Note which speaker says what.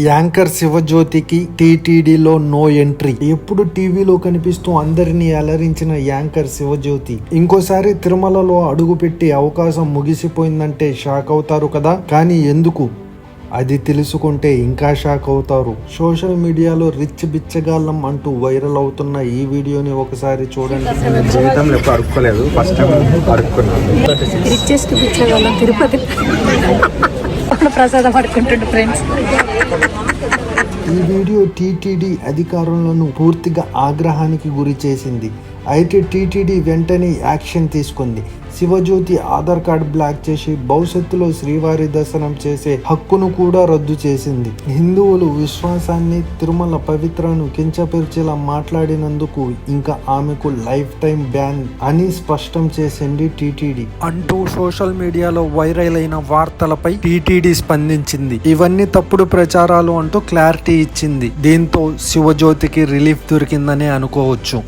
Speaker 1: Anchor శివజ్యోతికి టీటీడీలో no entry. ఎప్పుడు టీవీలో కనిపిస్తూ అందరినీ అలరించిన యాంకర్ శివజ్యోతి ఇంకోసారి తిరుమలలో అడుగుపెట్టే అవకాశం ముగిసిపోయిందంటే షాక్ అవుతారు కదా. కానీ ఎందుకు అది తెలుసుకుంటే ఇంకా షాక్ అవుతారు. సోషల్ మీడియాలో రిచ్ బిచ్చగాళ్ళం అంటూ వైరల్ అవుతున్న ఈ వీడియోని ఒకసారి చూడండి.
Speaker 2: నేను జీవితంలో ఎప్పుడు అడుక్కోలేదు, ఫస్ట్ టైం అడుక్కున్నాను.
Speaker 3: రిచెస్ట్ బిచ్చగాళ్ళం తిరుపతి ప్రసాదం పడుకుంటుండే ఫ్రెండ్స్.
Speaker 1: ఈ వీడియో టీటీడీ అధికారులను పూర్తిగా ఆగ్రహానికి గురి చేసింది. అయితే టీటీడీ వెంటనే యాక్షన్ తీసుకుంది. శివజ్యోతి ఆధార్ కార్డు బ్లాక్ చేసి భవిష్యత్తులో శ్రీవారి దర్శనం చేసే హక్కును కూడా రద్దు చేసింది. హిందువులు విశ్వాసాన్ని, తిరుమల పవిత్రను కించపరిచేలా మాట్లాడినందుకు ఇంకా ఆమెకు లైఫ్ టైం బ్యాన్ అని స్పష్టం చేసింది టీటీడీ అంటూ సోషల్ మీడియాలో వైరల్ అయిన వార్తలపై టీటీడీ స్పందించింది. ఇవన్నీ తప్పుడు ప్రచారాలు అంటూ క్లారిటీ ఇచ్చింది. దీంతో శివజ్యోతికి రిలీఫ్ దొరికిందనే అనుకోవచ్చు.